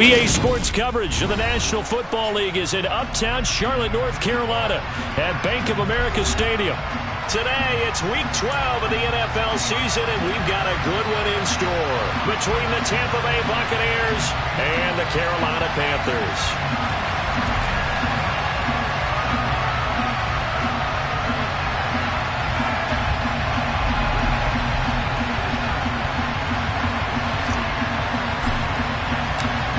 EA Sports coverage of the National Football League is in uptown Charlotte, North Carolina at Bank of America Stadium. Today, it's Week 12 of the NFL season, and we've got a good one in store between the Tampa Bay Buccaneers and the Carolina Panthers.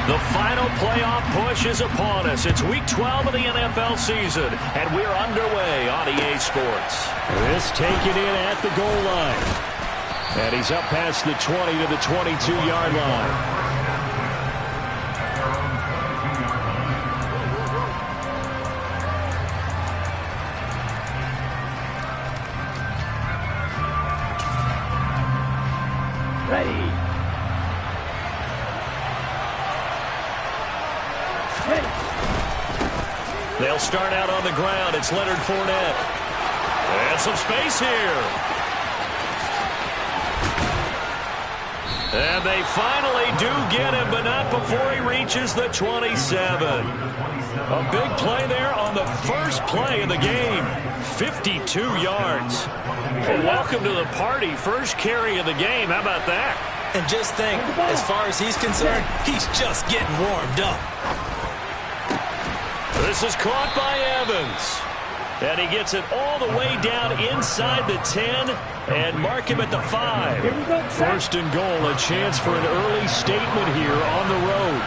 The final playoff push is upon us. It's Week 12 of the NFL season, and we're underway on EA Sports. This taken in at the goal line. And he's up past the 20 to the 22-yard line. They'll start out on the ground. It's Leonard Fournette. And some space here. And they finally do get him, but not before he reaches the 27. A big play there on the first play of the game. 52 yards. Well, welcome to the party. First carry of the game. How about that? And just think, as far as he's concerned, he's just getting warmed up. This is caught by Evans. And he gets it all the way down inside the 10 and mark him at the 5. First and goal, a chance for an early statement here on the road.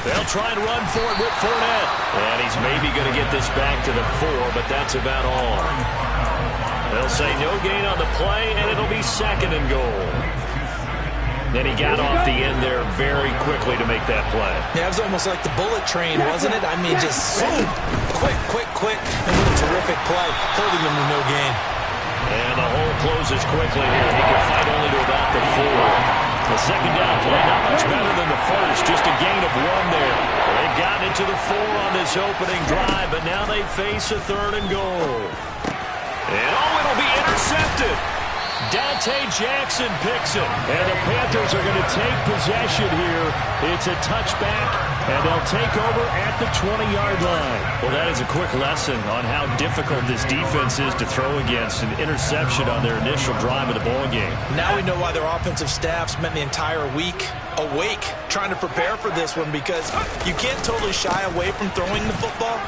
They'll try and run for it with Fournette. And he's maybe going to get this back to the 4, but that's about all. They'll say no gain on the play, and it'll be second and goal. Then he got off the end there very quickly to make that play. Yeah, it was almost like the bullet train, wasn't it? I mean, just zoom, quick, and with a terrific play, holding him to no gain. And the hole closes quickly here. He can fight only to about the 4. The second down play not much better than the first, just a gain of 1 there. They've gotten into the 4 on this opening drive, but now they face a third and goal. And it'll be intercepted. Dante Jackson picks it, and the Panthers are going to take possession here. It's a touchback, and they'll take over at the 20-yard line. Well, that is a quick lesson on how difficult this defense is to throw against. An interception on their initial drive of the ball game. Now we know why their offensive staff spent the entire week awake trying to prepare for this one, because you can't totally shy away from throwing the football.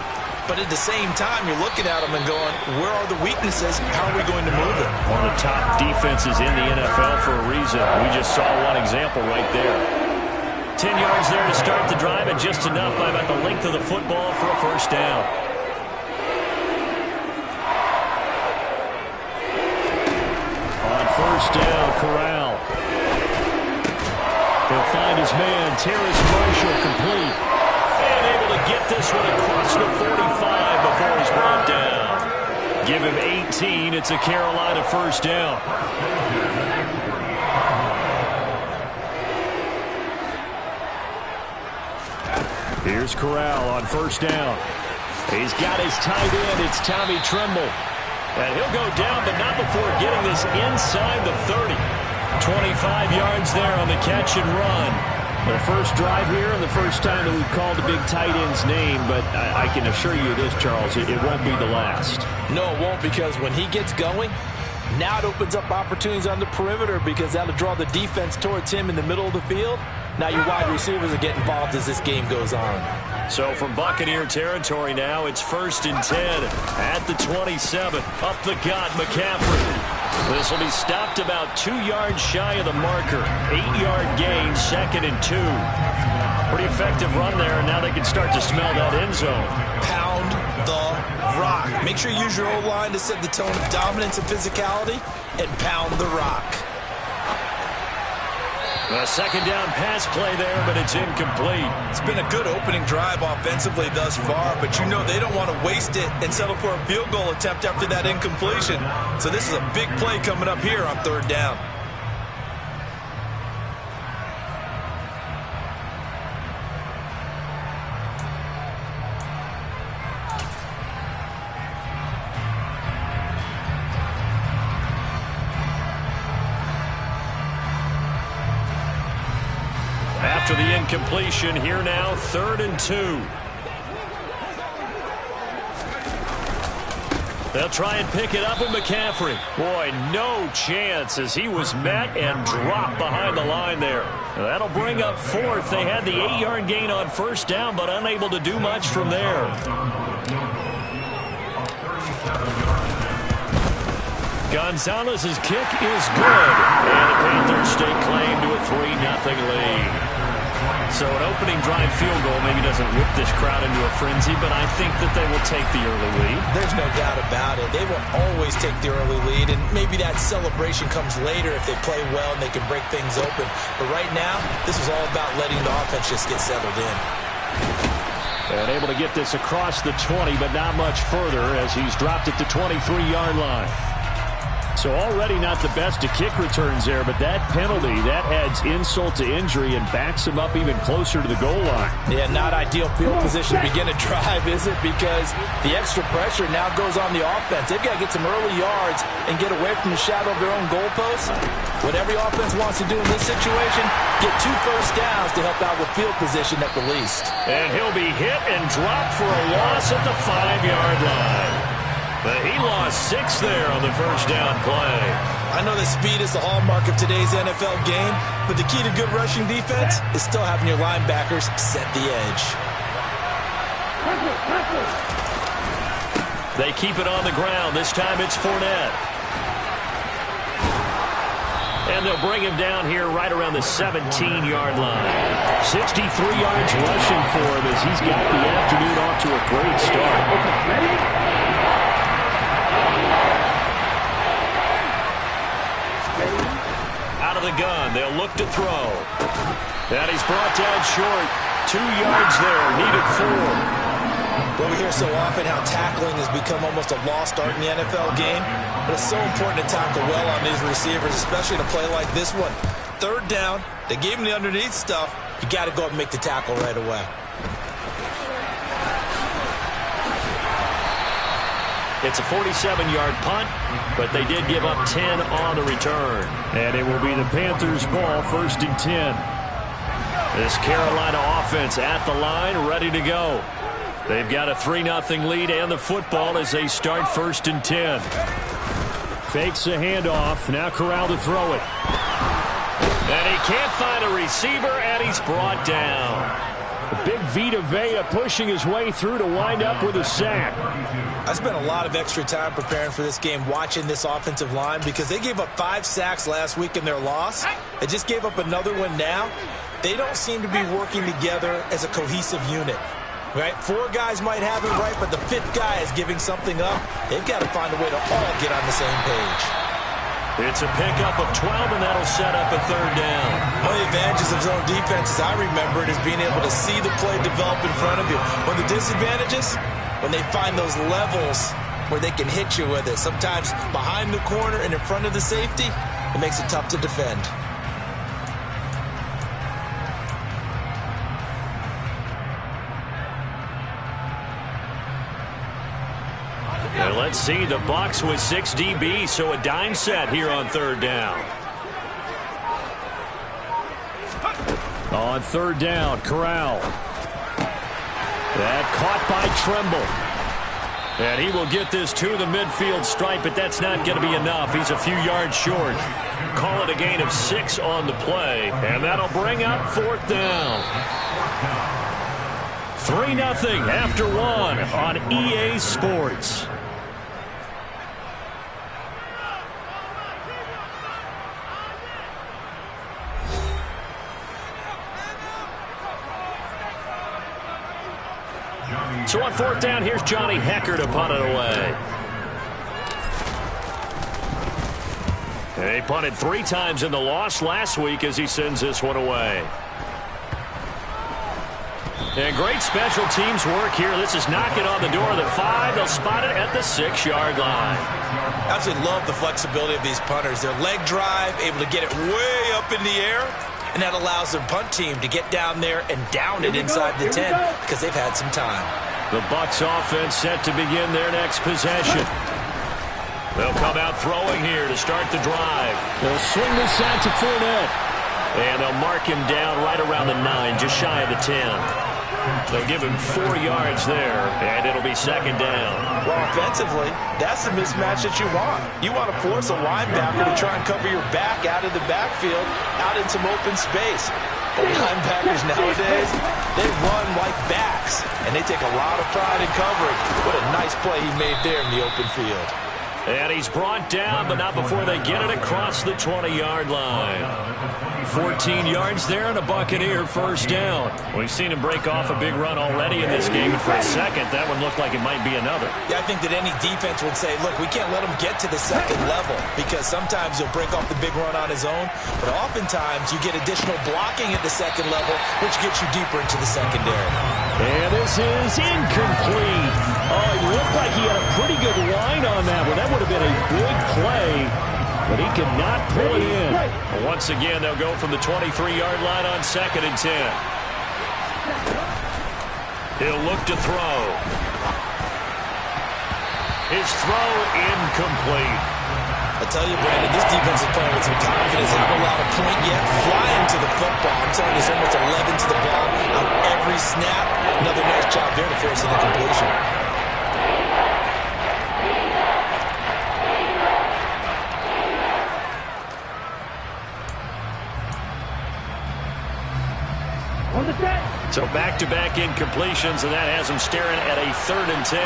But at the same time, you're looking at them and going, where are the weaknesses? How are we going to move it? One of the top defenses in the NFL for a reason. We just saw one example right there. 10 yards there to start the drive, and just enough by about the length of the football for a first down. On first down, Corral. He'll find his man, Terrace Marshall, complete. And able to get this one across the 45 before he's brought down. Give him 18. It's a Carolina first down. Here's Corral on first down. He's got his tight end. It's Tommy Tremble. And he'll go down, but not before getting this inside the 30. 25 yards there on the catch and run. The first drive here and the first time that we've called the big tight end's name, but I can assure you this, Charles, it won't be the last. No, it won't, because when he gets going, now it opens up opportunities on the perimeter, because that'll draw the defense towards him in the middle of the field. Now your wide receivers will get involved as this game goes on. So from Buccaneer territory now, it's first and 10 at the 27. Up the gut, McCaffrey. This will be stopped about 2 yards shy of the marker. 8-yard gain, second and 2. Pretty effective run there, and now they can start to smell that end zone. Pound the rock. Make sure you use your O-line to set the tone of dominance and physicality, and pound the rock. A second down pass play there, but it's incomplete. It's been a good opening drive offensively thus far, but you know they don't want to waste it and settle for a field goal attempt after that incompletion. So this is a big play coming up here on third down. Incompletion here now, 3rd and 2. They'll try and pick it up with McCaffrey. Boy, no chance as he was met and dropped behind the line there. That'll bring up 4th. They had the 8-yard gain on 1st down, but unable to do much from there. Gonzalez's kick is good. And the Panthers stake claim to a 3-0 lead. So an opening drive field goal maybe doesn't whip this crowd into a frenzy, but I think that they will take the early lead. There's no doubt about it. They will always take the early lead, and maybe that celebration comes later if they play well and they can break things open. But right now, this is all about letting the offense just get settled in. And able to get this across the 20, but not much further as he's dropped at the 23-yard line. So already not the best of kick returns there, but that penalty, that adds insult to injury and backs him up even closer to the goal line. Yeah, not ideal field position to begin a drive, is it? Because the extra pressure now goes on the offense. They've got to get some early yards and get away from the shadow of their own goalposts. What every offense wants to do in this situation, get 2 first downs to help out with field position at the least. And he'll be hit and dropped for a loss at the 5-yard line. But he lost 6 there on the first down play. I know that speed is the hallmark of today's NFL game, but the key to good rushing defense is still having your linebackers set the edge. They keep it on the ground. This time it's Fournette. And they'll bring him down here right around the 17-yard line. 63 yards rushing for him as he's got the afternoon off to a great start. Out of the gun, they'll look to throw. And he's brought down short. 2 yards there, needed 4. Well, we hear so often how tackling has become almost a lost art in the NFL game, but it's so important to tackle well on these receivers, especially in a play like this one. 3rd down, they gave him the underneath stuff. You got to go and make the tackle right away. It's a 47-yard punt, but they did give up 10 on the return. And it will be the Panthers' ball, 1st and 10. This Carolina offense at the line, ready to go. They've got a 3-0 lead and the football as they start 1st and 10. Fakes a handoff. Now Corral to throw it. And he can't find a receiver, and he's brought down. Big Vita Vea pushing his way through to wind up with a sack. I spent a lot of extra time preparing for this game watching this offensive line because they gave up 5 sacks last week in their loss. They just gave up another one now. They don't seem to be working together as a cohesive unit. Right? 4 guys might have it right, but the 5th guy is giving something up. They've got to find a way to all get on the same page. It's a pickup of 12, and that'll set up a 3rd down. One of the advantages of zone defense, as I remember it, is being able to see the play develop in front of you. One of the disadvantages, when they find those levels where they can hit you with it. Sometimes behind the corner and in front of the safety, it makes it tough to defend. And let's see, the Bucs with 6 DBs, so a dime set here on 3rd down. On 3rd down, Corral. That caught by Tremble. And he will get this to the midfield stripe, but that's not going to be enough. He's a few yards short. Call it a gain of 6 on the play, and that'll bring up 4th down. 3-0 after 1 on EA Sports. So on 4th down, here's Johnny Hecker to punt it away. And he punted 3 times in the loss last week as he sends this one away. And great special teams work here. This is knocking on the door of the 5. They'll spot it at the 6-yard line. I absolutely love the flexibility of these punters. Their leg drive, able to get it way up in the air, and that allows their punt team to get down there and down it inside the 10 because they've had some time. The Bucs offense set to begin their next possession. They'll come out throwing here to start the drive. They'll swing this out to Fournette. And they'll mark him down right around the 9, just shy of the 10. They'll give him 4 yards there, and it'll be second down. Well, offensively, that's the mismatch that you want. You want to force a linebacker to try and cover your back out of the backfield, out in some open space. But linebackers nowadays, they run like backs, and they take a lot of pride in covering. What a nice play he made there in the open field. And he's brought down, but not before they get it across the 20-yard line. 14 yards there and a Buccaneer first down. We've seen him break off a big run already in this game, and for a second, that one looked like it might be another. Yeah, I think that any defense would say, look, we can't let him get to the second level, because sometimes he'll break off the big run on his own, but oftentimes you get additional blocking at the second level, which gets you deeper into the secondary. And this is incomplete. Oh, it looked like he had a pretty good line on that one. That would have been a big play, but he could not pull it in. Once again, they'll go from the 23-yard line on 2nd and 10. He'll look to throw. His throw incomplete. I tell you, Brandon, this defense is playing with some confidence. They haven't allowed a point yet. Flying to the football. I'm telling you, it's almost 11 to the ball on every snap. Another nice job there to force an incompletion. So back-to-back incompletions, and that has them staring at a 3rd and 10.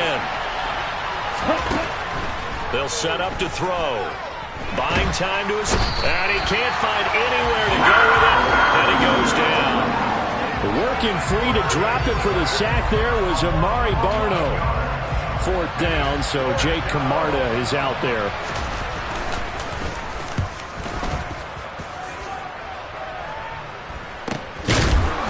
They'll set up to throw. Buying time to his, and he can't find anywhere to go with it, and he goes down. Working free to drop it for the sack there was Amari Barno. 4th down, so Jake Camarda is out there.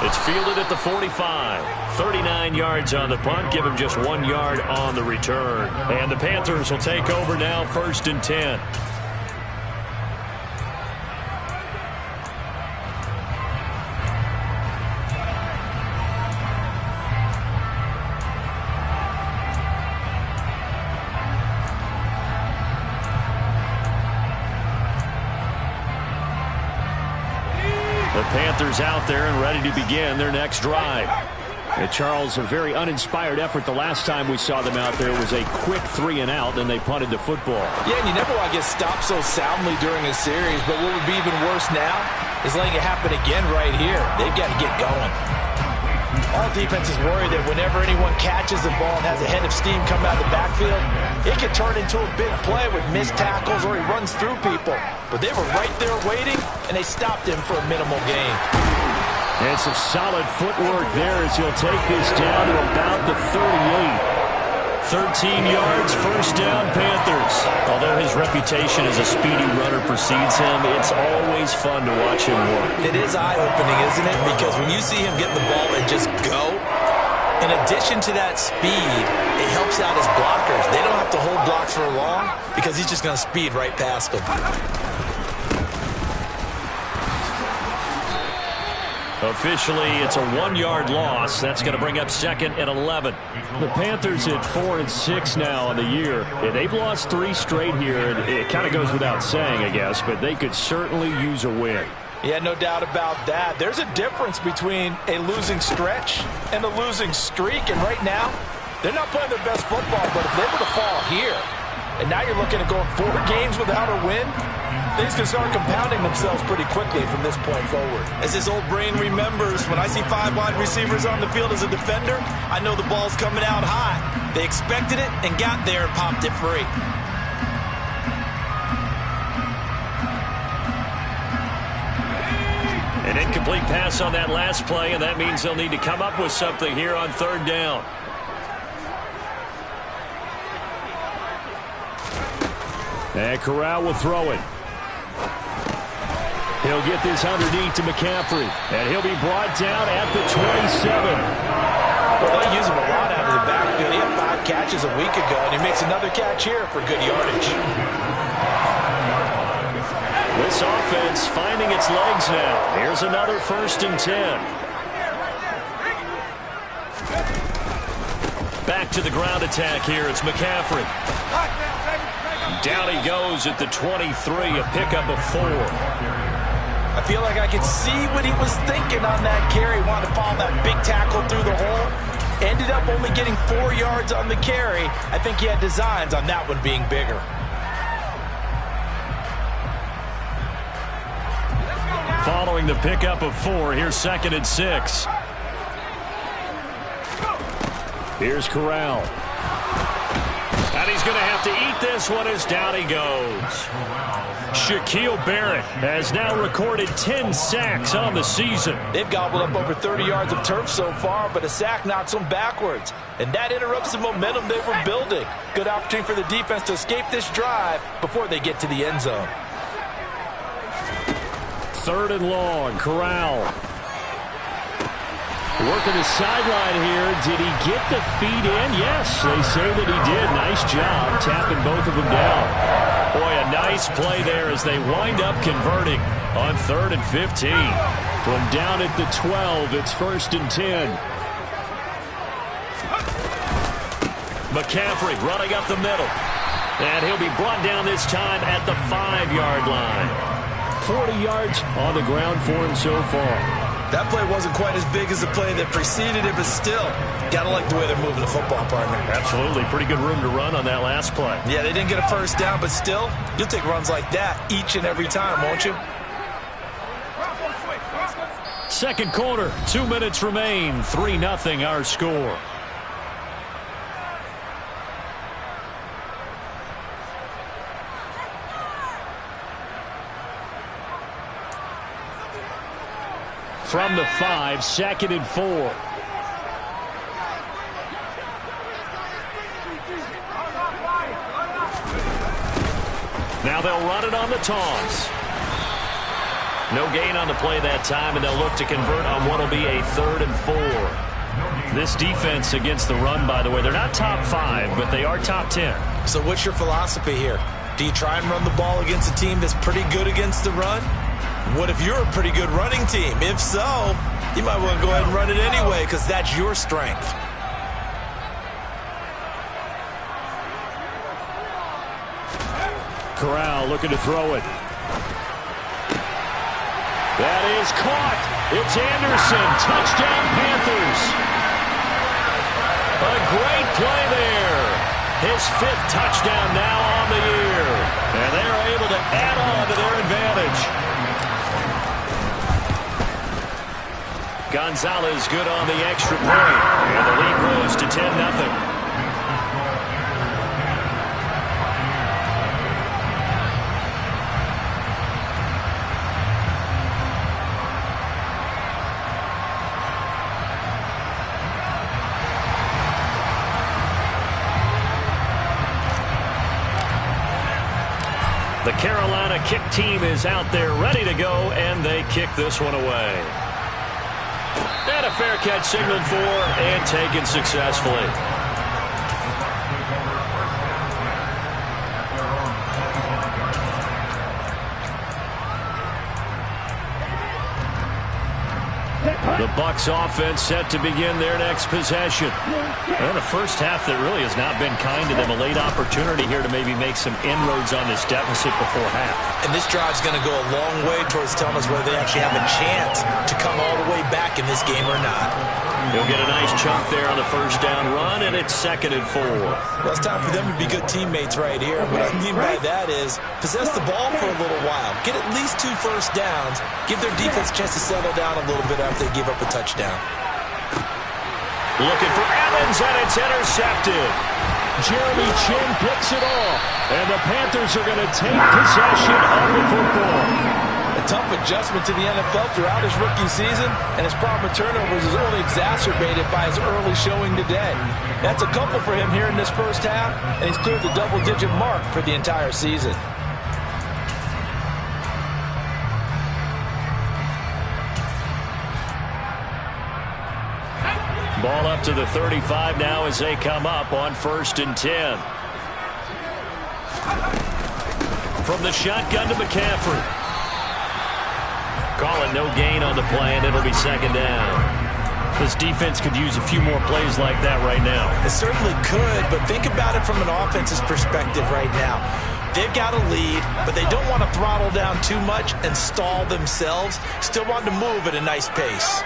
It's fielded at the 45. 39 yards on the punt. Give him just 1 yard on the return. And the Panthers will take over now, 1st and 10. The Panthers out there and ready to begin their next drive. And Charles, a very uninspired effort the last time we saw them out there. It was a quick 3 and out, and they punted the football. Yeah, and you never want to get stopped so soundly during a series, but what would be even worse now is letting it happen again right here. They've got to get going. All defenses worry that whenever anyone catches the ball and has a head of steam come out of the backfield, it can turn into a big play with missed tackles or he runs through people. But they were right there waiting, and they stopped him for a minimal gain. And some solid footwork there as he'll take this down to about the 38. 13 yards, first down, Panthers. Although his reputation as a speedy runner precedes him, it's always fun to watch him work. It is eye-opening, isn't it? Because when you see him get the ball and just go, in addition to that speed, it helps out his blockers. They don't have to hold blocks for long because he's just going to speed right past them. Officially, it's a 1-yard loss. That's going to bring up 2nd and 11. The Panthers at 4 and 6 now on the year. Yeah, they've lost 3 straight here, and it kind of goes without saying, I guess, but they could certainly use a win. Yeah, no doubt about that. There's a difference between a losing stretch and a losing streak, and right now, they're not playing their best football, but if they were to fall here, and now you're looking at going 4 games without a win, things can start compounding themselves pretty quickly from this point forward. As his old brain remembers, when I see 5 wide receivers on the field as a defender, I know the ball's coming out high. They expected it and got there and popped it free. An incomplete pass on that last play, and that means they'll need to come up with something here on 3rd down. And Corral will throw it. He'll get this underneath to McCaffrey, and he'll be brought down at the 27. Well, they use him a lot out of the backfield. He had 5 catches a week ago, and he makes another catch here for good yardage. This offense finding its legs now. Here's another 1st and 10. Back to the ground attack here. It's McCaffrey. Down he goes at the 23, a pickup of 4. I feel like I could see what he was thinking on that carry. Wanted to follow that big tackle through the hole. Ended up only getting 4 yards on the carry. I think he had designs on that one being bigger. Following the pickup of 4, here's 2nd and 6. Here's Corral. And he's going to have to eat this one as down he goes. Shaquille Barrett has now recorded 10 sacks on the season. They've gobbled up over 30 yards of turf so far, but a sack knocks them backwards. And that interrupts the momentum they were building. Good opportunity for the defense to escape this drive before they get to the end zone. 3rd and long, Corral. Working the sideline here. Did he get the feet in? Yes, they say that he did. Nice job tapping both of them down. Boy, a nice play there as they wind up converting on 3rd and 15. From down at the 12, it's 1st and 10. McCaffrey running up the middle. And he'll be brought down this time at the 5-yard line. 40 yards on the ground for him so far. That play wasn't quite as big as the play that preceded it, but still, gotta like the way they're moving the football, partner. Absolutely. Pretty good room to run on that last play. Yeah, they didn't get a first down, but still, you'll take runs like that each and every time, won't you? 2nd quarter, 2 minutes remain. 3-0 our score. From the 5, 2nd and 4. Now they'll run it on the toss. No gain on the play that time, and they'll look to convert on what will be a 3rd and 4. This defense against the run, by the way, they're not top 5, but they are top 10. So what's your philosophy here? Do you try and run the ball against a team that's pretty good against the run? What if you're a pretty good running team? If so, you might want to go ahead and run it anyway because that's your strength. Corral looking to throw it. That is caught. It's Anderson. Touchdown, Panthers. A great play there. His 5th touchdown now on the year. And they're able to add on to their advantage. Gonzalez good on the extra point. And the lead grows to 10-0. The Carolina kick team is out there ready to go, and they kick this one away. And a fair catch signaled for and taken successfully. The Bucs offense set to begin their next possession. And a first half that really has not been kind to them. A late opportunity here to maybe make some inroads on this deficit before half. And this drive's going to go a long way towards telling us whether they actually have a chance to come all the way back in this game or not. He'll get a nice chunk there on the first down run, and it's 2nd and 4. Well, it's time for them to be good teammates right here. What I mean by that is possess the ball for a little while. Get at least 2 first downs. Give their defense a chance to settle down a little bit after they give up a touchdown. Looking for Evans, and it's intercepted. Jeremy Chin picks it off, and the Panthers are going to take possession of the football. A tough adjustment to the NFL throughout his rookie season, and his problem with turnovers is only exacerbated by his early showing today. That's a couple for him here in this first half, and he's cleared the double-digit mark for the entire season. Ball up to the 35 now as they come up on 1st and 10. From the shotgun to McCaffrey. Call it no gain on the play, and it'll be 2nd down. This defense could use a few more plays like that right now. It certainly could, but think about it from an offense's perspective right now. They've got a lead, but they don't want to throttle down too much and stall themselves. Still want to move at a nice pace.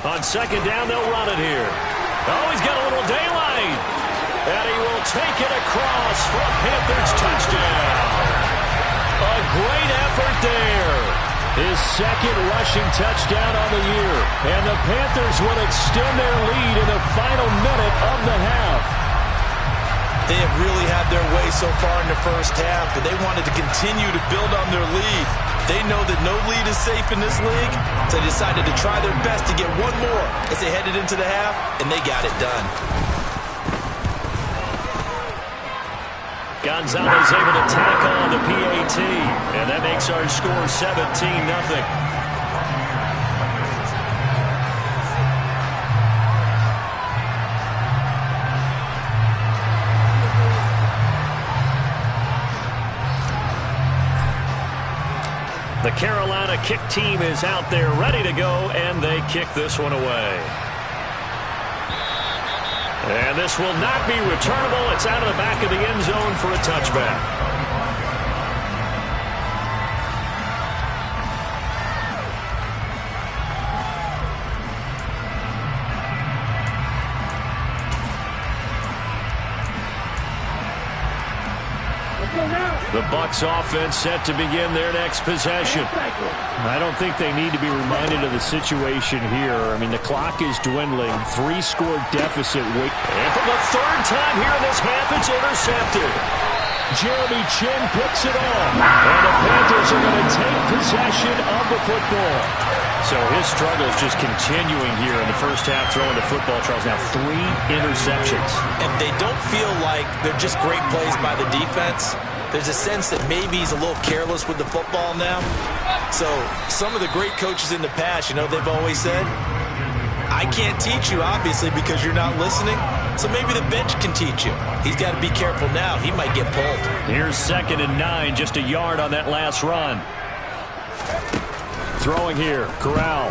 On second down, they'll run it here. Oh, he's got a little daylight. And he will take it across for a Panthers touchdown. A great effort there. His second rushing touchdown on the year. And the Panthers will extend their lead in the final minute of the half. They have really had their way so far in the first half, but they wanted to continue to build on their lead. They know that no lead is safe in this league, so they decided to try their best to get one more as they headed into the half, and they got it done. Gonzalez able to tackle on the PAT, and that makes our score 17-0. The Carolina kick team is out there ready to go, and they kick this one away. And this will not be returnable. It's out of the back of the end zone for a touchback. The Bucs offense set to begin their next possession. I don't think they need to be reminded of the situation here. I mean, the clock is dwindling. 3-score deficit. And for the third time here in this half, it's intercepted. Jeremy Chin picks it off. And the Panthers are going to take possession of the football. So his struggle is just continuing here in the first half throwing the football. Charles, now 3 interceptions. And they don't feel like they're just great plays by the defense. There's a sense that maybe he's a little careless with the football now. So some of the great coaches in the past, you know, they've always said, I can't teach you, obviously, because you're not listening. So maybe the bench can teach you. He's got to be careful now. He might get pulled. Here's 2nd and 9, just a yard on that last run. Throwing here, Corral.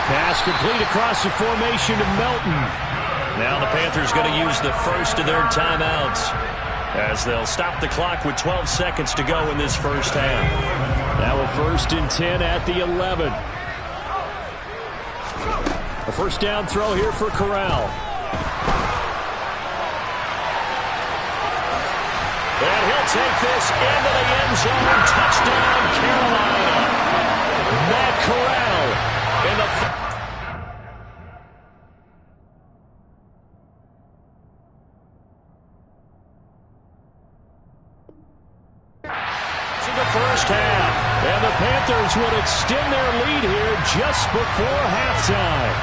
Pass complete across the formation to Melton. Now the Panthers going to use the first of their timeouts as they'll stop the clock with 12 seconds to go in this first half. Now a 1st and 10 at the 11. A first down throw here for Corral. And he'll take this into the end zone. Touchdown, Carolina. Matt Corral in the first half, and the Panthers would extend their lead here just before halftime.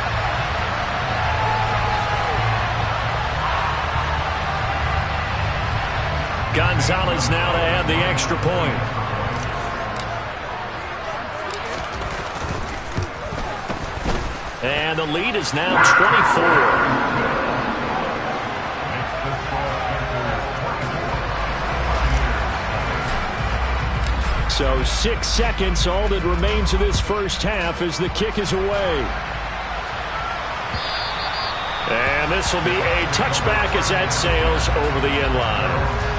Gonzalez now to add the extra point. And the lead is now 24. So 6 seconds, all that remains of this first half as the kick is away. And this will be a touchback as that sails over the end line.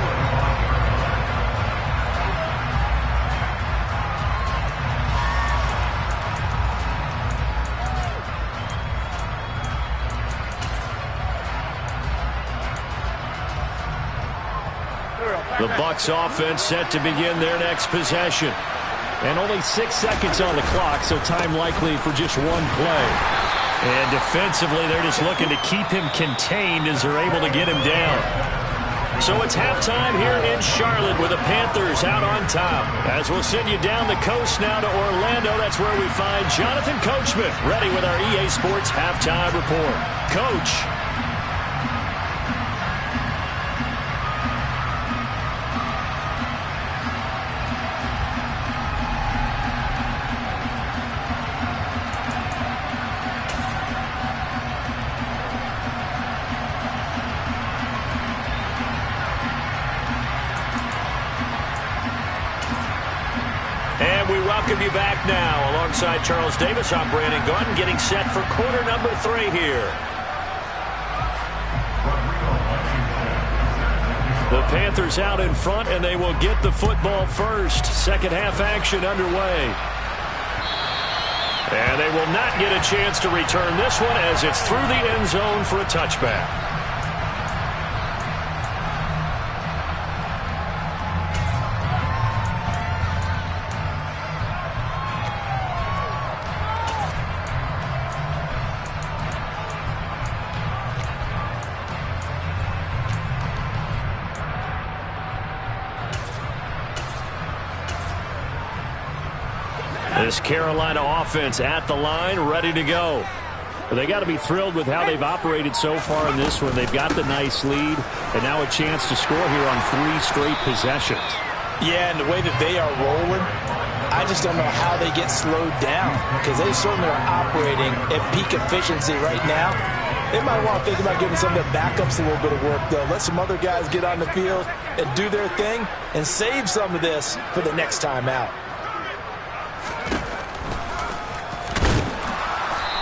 The Bucs offense set to begin their next possession. And only 6 seconds on the clock, so time likely for just one play. And defensively, they're just looking to keep him contained as they're able to get him down. So it's halftime here in Charlotte with the Panthers out on top. As we'll send you down the coast now to Orlando, that's where we find Jonathan Coachman ready with our EA Sports Halftime Report. Coach. Welcome you back now. Alongside Charles Davis, I'm Brandon Gordon, getting set for quarter number 3 here. The Panthers out in front, and they will get the football first. Second half action underway. And they will not get a chance to return this one as it's through the end zone for a touchback. This Carolina offense at the line, ready to go. They got to be thrilled with how they've operated so far in this one. They've got the nice lead, and now a chance to score here on 3 straight possessions. Yeah, and the way that they are rolling, I just don't know how they get slowed down, because they certainly are operating at peak efficiency right now. They might want to think about giving some of their backups a little bit of work, though. Let some other guys get on the field and do their thing and save some of this for the next time out.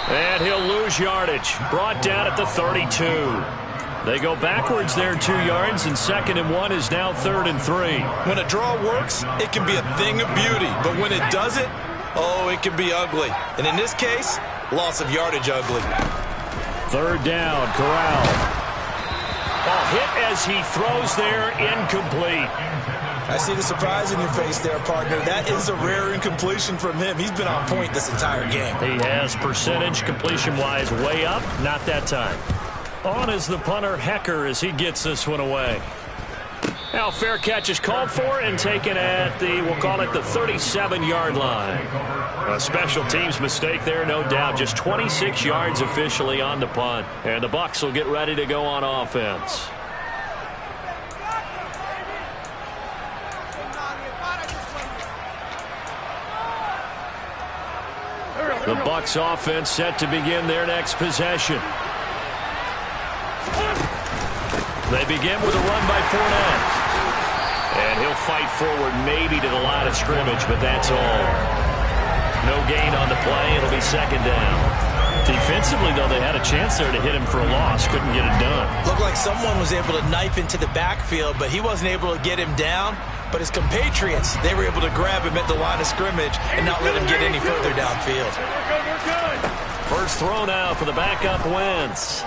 And he'll lose yardage. Brought down at the 32. They go backwards there 2 yards, and 2nd and 1 is now 3rd and 3. When a draw works, it can be a thing of beauty. But when it doesn't, oh, it can be ugly. And in this case, loss of yardage ugly. 3rd down, Corral. A hit as he throws there, incomplete. I see the surprise in your face there, partner. That is a rare incompletion from him. He's been on point this entire game. He has percentage completion-wise way up. Not that time. On is the punter, Hecker, as he gets this one away. Now fair catch is called for and taken at the, we'll call it the 37-yard line. A special teams mistake there, no doubt. Just 26 yards officially on the punt. And the Bucs will get ready to go on offense. The Bucs offense set to begin their next possession. They begin with a run by Fournette. And he'll fight forward maybe to the line of scrimmage, but that's all. No gain on the play. It'll be 2nd down. Defensively, though, they had a chance there to hit him for a loss. Couldn't get it done. Looked like someone was able to knife into the backfield, but he wasn't able to get him down. But his compatriots, they were able to grab him at the line of scrimmage and not let him get any further downfield. First throw now for the backup Wentz.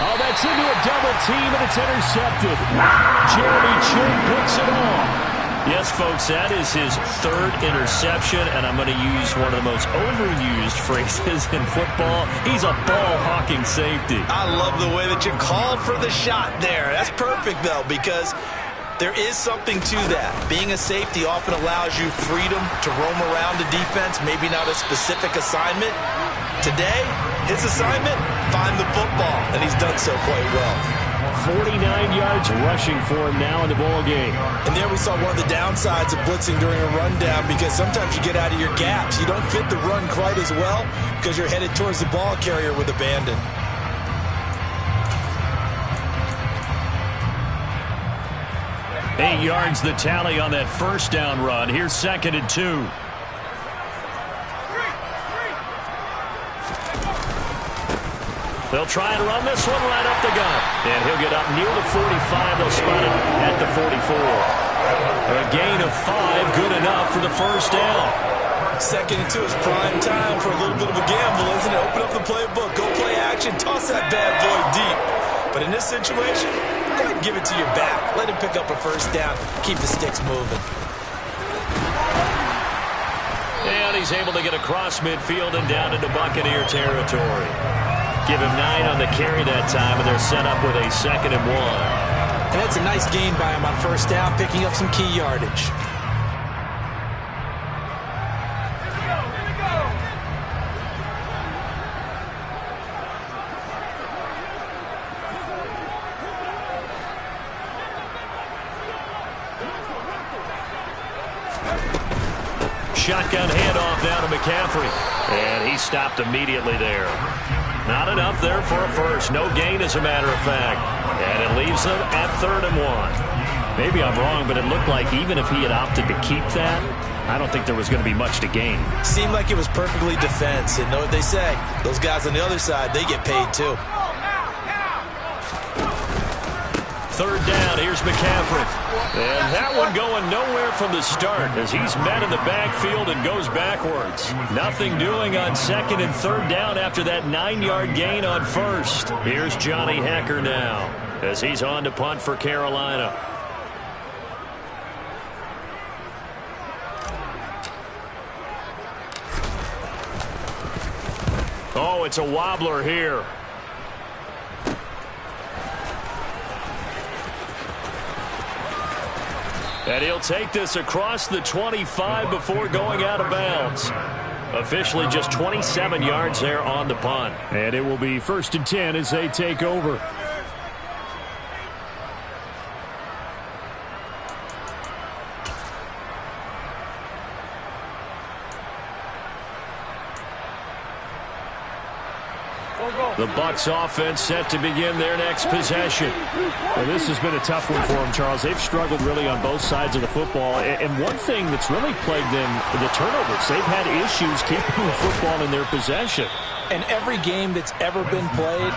Oh, that's into a double team, and it's intercepted. Jeremy Chin picks it off. Yes, folks, that is his 3rd interception, and I'm going to use one of the most overused phrases in football. He's a ball-hawking safety. I love the way that you called for the shot there. That's perfect, though, because there is something to that. Being a safety often allows you freedom to roam around the defense, maybe not a specific assignment. Today, his assignment, find the football, and he's done so quite well. 49 yards rushing for him now in the ball game. And there we saw one of the downsides of blitzing during a rundown, because sometimes you get out of your gaps. You don't fit the run quite as well because you're headed towards the ball carrier with abandon. Eight yards the tally on that first down run. Here's 2nd and 2. They'll try and run this one right up the gut. And he'll get up near the 45. They'll spot him at the 44. A gain of 5, good enough for the first down. 2nd and 2 is prime time for a little bit of a gamble, isn't it? Open up the playbook, go play action, toss that bad boy deep. But in this situation, go ahead and give it to your back. Let him pick up a first down. Keep the sticks moving. And he's able to get across midfield and down into Buccaneer territory. Give him 9 on the carry that time, and they're set up with a 2nd and 1. And that's a nice gain by him on first down, picking up some key yardage. Shotgun handoff down to McCaffrey. And he stopped immediately there. Not enough there for a first. No gain, as a matter of fact. And it leaves them at 3rd and 1. Maybe I'm wrong, but it looked like even if he had opted to keep that, I don't think there was going to be much to gain. Seemed like it was perfectly defense. And know what they say? Those guys on the other side, they get paid too. Third down, here's McCaffrey. And that one going nowhere from the start as he's met in the backfield and goes backwards. Nothing doing on second and third down after that 9-yard gain on first. Here's Johnny Hecker now as he's on to punt for Carolina. Oh, it's a wobbler here. And he'll take this across the 25 before going out of bounds. Officially just 27 yards there on the punt. And it will be 1st and 10 as they take over. The Bucs offense set to begin their next possession. Well, this has been a tough one for them, Charles. They've struggled really on both sides of the football. And one thing that's really plagued them, the turnovers. They've had issues keeping the football in their possession. And every game that's ever been played,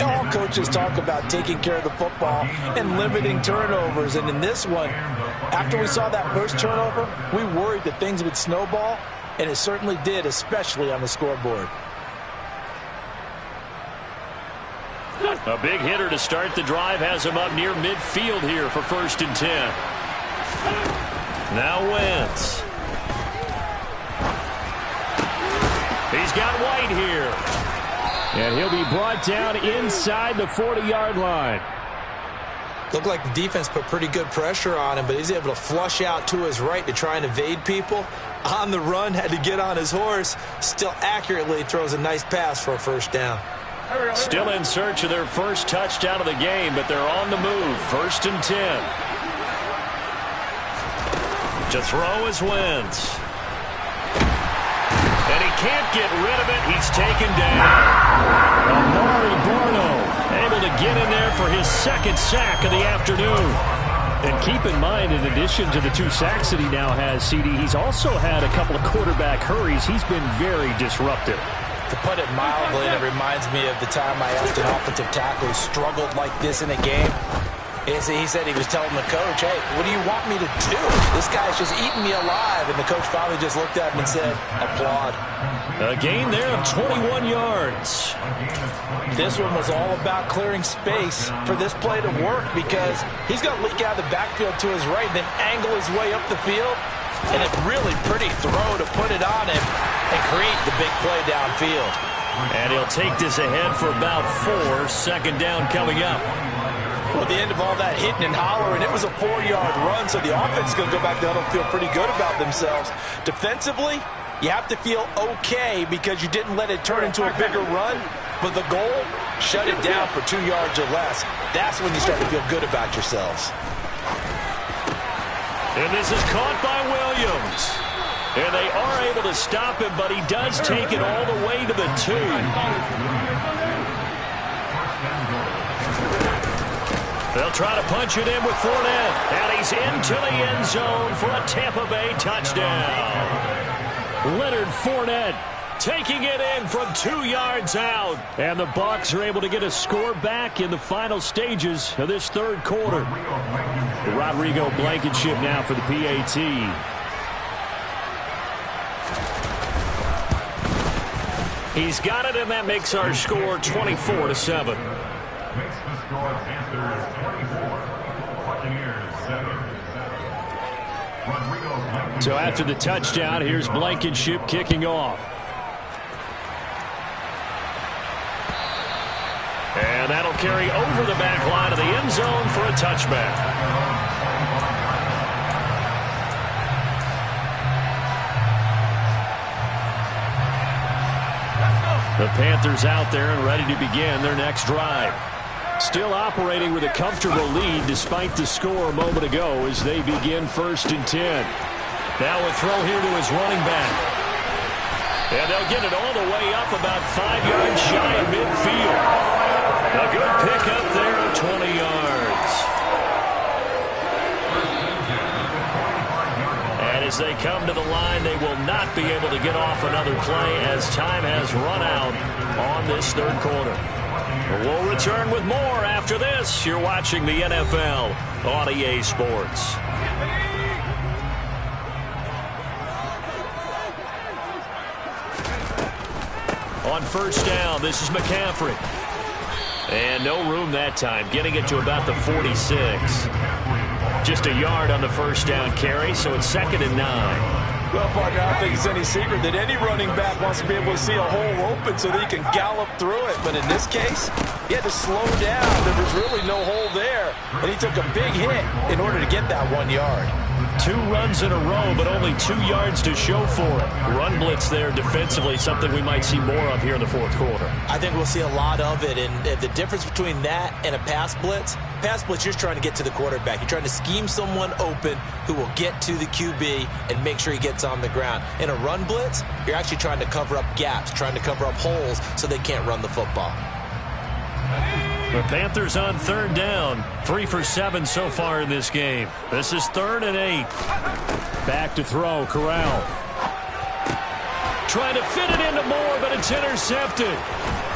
all coaches talk about taking care of the football and limiting turnovers. And in this one, after we saw that first turnover, we worried that things would snowball, and it certainly did, especially on the scoreboard. A big hitter to start the drive has him up near midfield here for 1st and 10. Now Wentz. He's got White here. And he'll be brought down inside the 40-yard line. Looked like the defense put pretty good pressure on him, but he's able to flush out to his right to try and evade people. On the run, had to get on his horse. Still accurately throws a nice pass for a 1st down. Still in search of their first touchdown of the game, but they're on the move. 1st and 10. To throw is Wentz. And he can't get rid of it. He's taken down. Amari Barno able to get in there for his 2nd sack of the afternoon. And keep in mind, in addition to the 2 sacks that he now has, CD, he's also had a couple of quarterback hurries. He's been very disruptive. To put it mildly, it reminds me of the time I asked an offensive tackle who struggled like this in a game. He said he was telling the coach, hey, what do you want me to do? This guy's just eating me alive. And the coach finally just looked at him and said, applaud. A gain there of 21 yards. This one was all about clearing space for this play to work because he's going to leak out of the backfield to his right and then angle his way up the field. And a really pretty throw to put it on him and create the big play downfield. And he'll take this ahead for about 4. 2nd down coming up. Well, at the end of all that hitting and hollering, it was a 4-yard run, so the offense is going to go back down and feel pretty good about themselves. Defensively, you have to feel okay because you didn't let it turn into a bigger run, but the goal, shut it down for 2 yards or less. That's when you start to feel good about yourselves. And this is caught by Williams. And they are able to stop him, but he does take it all the way to the 2. They'll try to punch it in with Fournette. And he's into the end zone for a Tampa Bay touchdown. Leonard Fournette taking it in from 2 yards out. And the Bucs are able to get a score back in the final stages of this 3rd quarter. Rodrigo Blankenship now for the PAT. He's got it, and that makes our score 24-7. Makes the score Panthers 24, Buccaneers 7. So after the touchdown, here's Blankenship kicking off. And that'll carry over the back line of the end zone for a touchback. The Panthers out there and ready to begin their next drive. Still operating with a comfortable lead despite the score a moment ago as they begin 1st and 10. Now a throw here to his running back. And they'll get it all the way up about 5 yards shy of midfield. A good pickup there of 20 yards. And as they come to the line, they will not be able to get off another play as time has run out on this 3rd quarter. We'll return with more after this. You're watching the NFL on EA Sports. On first down, this is McCaffrey. And no room that time, getting it to about the 46. Just a yard on the first down carry, so it's 2nd and 9. Well, partner, I don't think it's any secret that any running back wants to be able to see a hole open so that he can gallop through it. But in this case, he had to slow down. There was really no hole there, and he took a big hit in order to get that 1 yard. 2 runs in a row, but only 2 yards to show for it. Run blitz there defensively, something we might see more of here in the fourth quarter. I think we'll see a lot of it, and the difference between that and a pass blitz, you're just trying to get to the quarterback. You're trying to scheme someone open who will get to the QB and make sure he gets on the ground. In a run blitz, you're actually trying to cover up gaps, trying to cover up holes so they can't run the football. The Panthers on 3rd down. 3 for 7 so far in this game. This is 3rd and 8. Back to throw, Corral. Trying to fit it into Moore, but it's intercepted.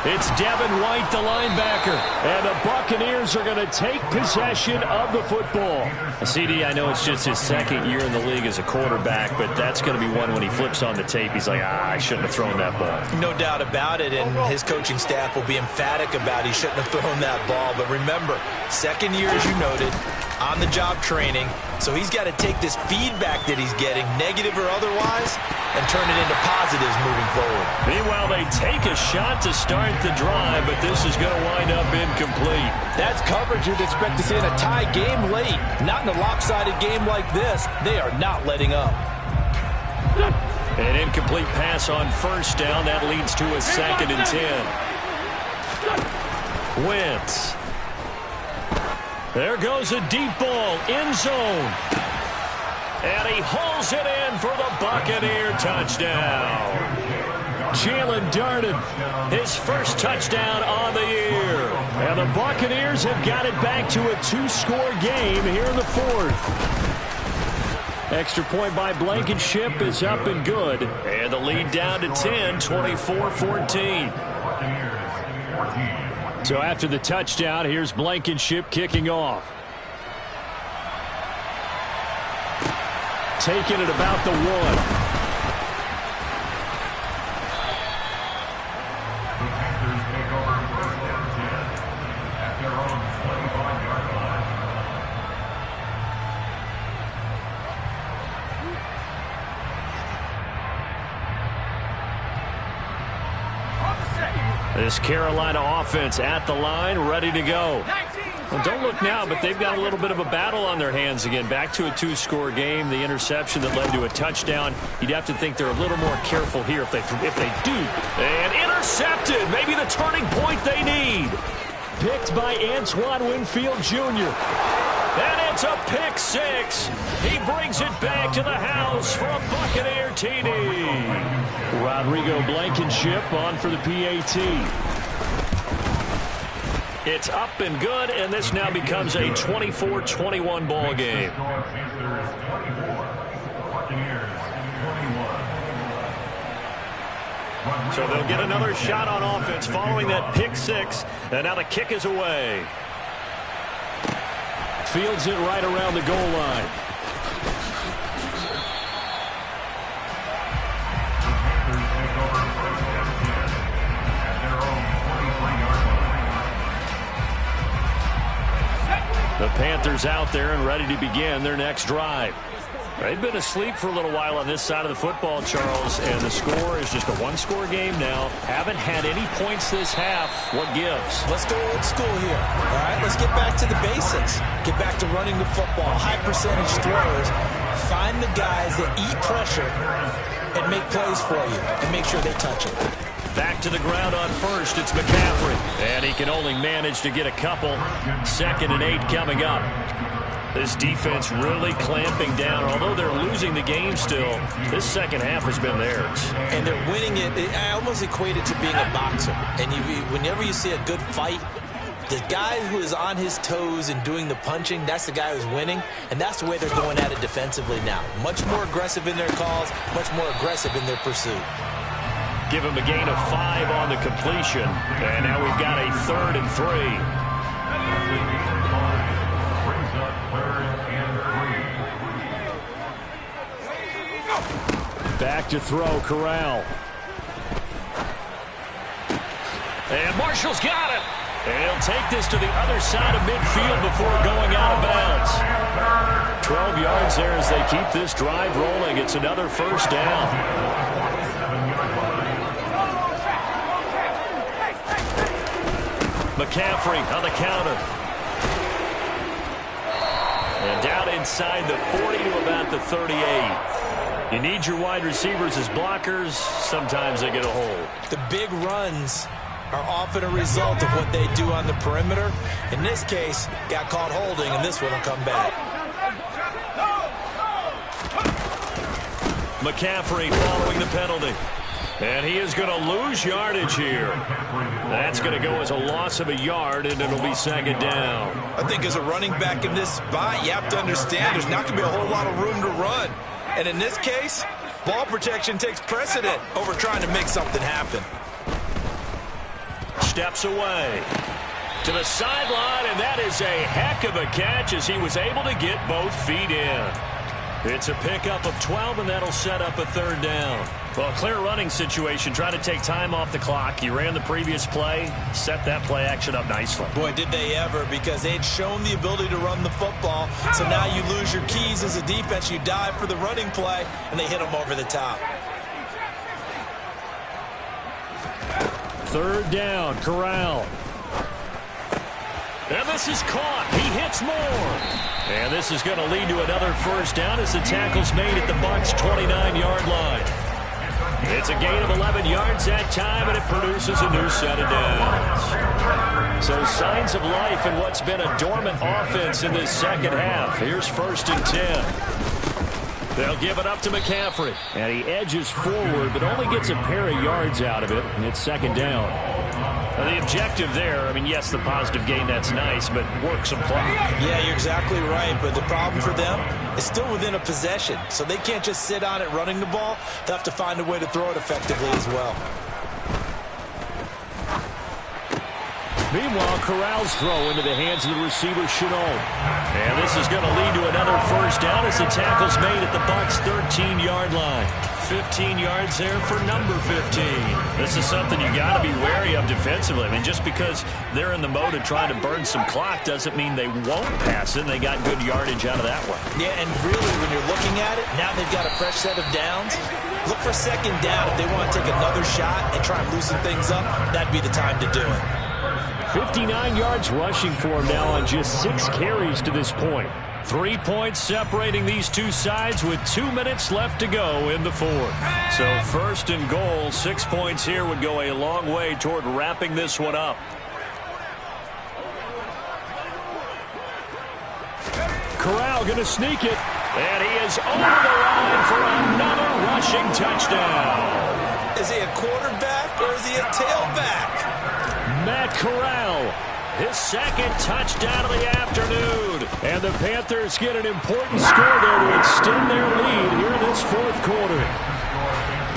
It's Devin White, the linebacker. And the Buccaneers are going to take possession of the football. CD, I know it's just his 2nd year in the league as a quarterback, but that's going to be one when he flips on the tape. He's like, I shouldn't have thrown that ball. No doubt about it, and his coaching staff will be emphatic about he shouldn't have thrown that ball. But remember, 2nd year, as you noted, on-the-job training. So he's got to take this feedback that he's getting, negative or otherwise, and turn it into positives moving forward. Meanwhile, they take a shot to start the drive, but this is going to wind up incomplete. That's coverage you'd expect to see in a tie game late. Not in a lopsided game like this. They are not letting up. An incomplete pass on first down. That leads to a 2nd and 10. Wentz. There goes a deep ball, end zone. And he hauls it in for the Buccaneer touchdown. Jalen Darden, his first touchdown on the year. And the Buccaneers have got it back to a 2-score game here in the 4th. Extra point by Blankenship is up and good. And the lead down to 10, 24-14. So after the touchdown, here's Blankenship kicking off. Taking it about the 1. This Carolina offense at the line, ready to go. Well, don't look now, but they've got a little bit of a battle on their hands again. Back to a 2-score game. The interception that led to a touchdown. You'd have to think they're a little more careful here if they do. And intercepted. Maybe the turning point they need. Picked by Antoine Winfield Jr. And it's a pick 6. He brings it back to the house for a Buccaneer TD. Rodrigo Blankenship on for the PAT. It's up and good, and this now becomes a 24-21 ball game. So they'll get another shot on offense following that pick 6, and now the kick is away. Fields it right around the goal line. The Panthers out there and ready to begin their next drive. They've been asleep for a little while on this side of the football, Charles, and the score is just a 1-score game now. Haven't had any points this half. What gives? Let's go old school here. All right, let's get back to the basics. Get back to running the football, high-percentage throws. Find the guys that eat pressure and make plays for you and make sure they touch it. Back to the ground on first. It's McCaffrey. And he can only manage to get a couple. 2nd and 8 coming up. This defense really clamping down. Although they're losing the game still, this second half has been theirs. And they're winning it. I almost equate it to being a boxer. And whenever you see a good fight, the guy who is on his toes and doing the punching, that's the guy who's winning. And that's the way they're going at it defensively now. Much more aggressive in their calls, much more aggressive in their pursuit. Give him a gain of 5 on the completion. And now we've got a 3rd and 3. Brings up 3rd and 3. Back to throw, Corral. And Marshall's got it. And he'll take this to the other side of midfield before going out of bounds. 12 yards there as they keep this drive rolling. It's another first down. McCaffrey on the counter. And down inside the 40 to about the 38. You need your wide receivers as blockers. Sometimes they get a hold. The big runs are often a result of what they do on the perimeter. In this case, got caught holding, and this one will come back. McCaffrey following the penalty. And he is going to lose yardage here. That's going to go as a loss of a yard, and it'll be 2nd down. I think as a running back in this spot, you have to understand there's not going to be a whole lot of room to run. And in this case, ball protection takes precedent over trying to make something happen. Steps away to the sideline, and that is a heck of a catch as he was able to get both feet in. It's a pickup of 12, and that'll set up a 3rd down. Well, clear running situation, trying to take time off the clock. He ran the previous play, set that play action up nicely. Boy, did they ever, because they'd shown the ability to run the football. So now you lose your keys as a defense. You dive for the running play, and they hit them over the top. 3rd down, Corral. And this is caught. He hits more. And this is going to lead to another first down as the tackle's made at the Bucs' 29-yard line. It's a gain of 11 yards that time, and it produces a new set of downs. So signs of life in what's been a dormant offense in this second half. Here's 1st and 10. They'll give it up to McCaffrey. And he edges forward, but only gets a pair of yards out of it, and it's 2nd down. Now the objective there, I mean, yes, the positive gain, that's nice, but work some clock. Yeah, you're exactly right, but the problem for them is still within a possession, so they can't just sit on it running the ball. They'll have to find a way to throw it effectively as well. Meanwhile, Corral's throw into the hands of the receiver, Chenault. And this is going to lead to another first down as the tackle's made at the Bucs' 13-yard line. 15 yards there for number 15. This is something you got to be wary of defensively. I mean, just because they're in the mode of trying to burn some clock doesn't mean they won't pass it, and they got good yardage out of that one. Yeah, and really, when you're looking at it, now they've got a fresh set of downs. Look for 2nd down. If they want to take another shot and try and loosen things up, that'd be the time to do it. 59 yards rushing for him now on just 6 carries to this point. 3 points separating these two sides with 2 minutes left to go in the 4th. So 1st and goal, 6 points here would go a long way toward wrapping this one up. Corral going to sneak it, and he is over the line for another rushing touchdown. Is he a quarterback or is he a tailback? Matt Corral, his 2nd touchdown of the afternoon. And the Panthers get an important score there to extend their lead here in this 4th quarter.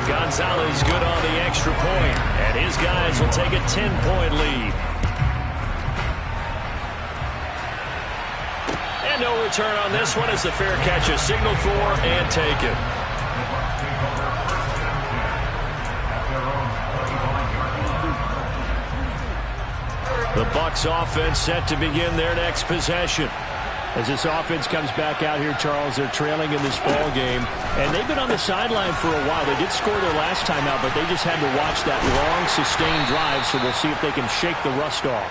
Gonzalez good on the extra point, and his guys will take a 10-point lead. And no return on this one as the fair catch is signaled for and taken. The Bucs offense set to begin their next possession. As this offense comes back out here, Charles, they're trailing in this ball game, and they've been on the sideline for a while. They did score their last time out, but they just had to watch that long, sustained drive, so we'll see if they can shake the rust off.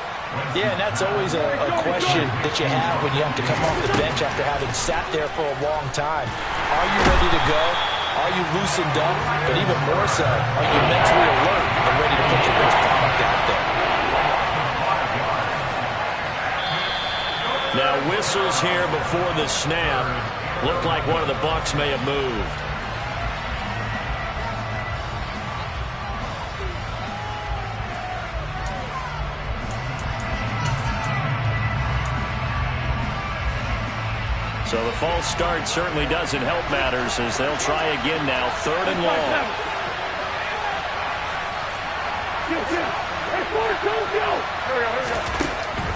Yeah, and that's always a question that you have when you have to come off the bench after having sat there for a long time. Are you ready to go? Are you loosened up? But even more so, are you mentally alert and ready to put your best product out there? Now whistles here before the snap. Looked like one of the Bucs may have moved. So the false start certainly doesn't help matters as they'll try again now. 3rd and long.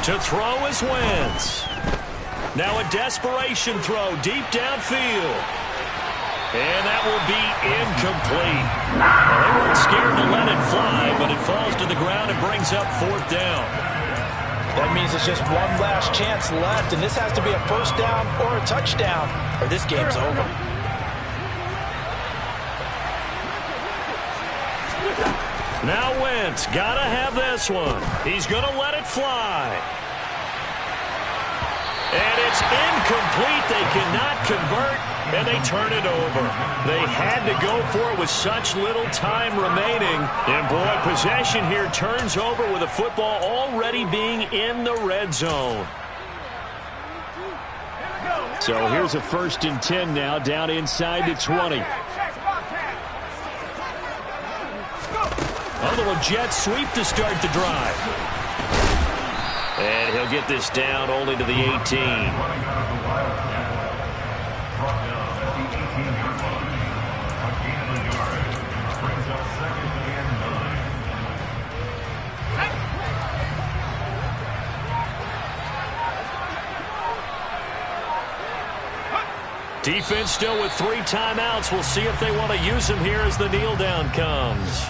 To throw is Wentz. Now a desperation throw deep downfield. And that will be incomplete. Well, they weren't scared to let it fly, but it falls to the ground and brings up 4th down. That means it's just one last chance left, and this has to be a first down or a touchdown, or this game's over. Now Wentz, gotta have this one. He's gonna let it fly. And it's incomplete. They cannot convert, and they turn it over. They had to go for it with such little time remaining. And, boy, possession here turns over with the football already being in the red zone. So here's a 1st and 10 now, down inside the 20. Although a jet sweep to start the drive. And he'll get this down only to the 18. Running out of the Wildcat. Brought down at the 18-yard line. A gain of a yard. Brings up 2nd and 9. Defense still with 3 timeouts. We'll see if they want to use them here as the kneel down comes.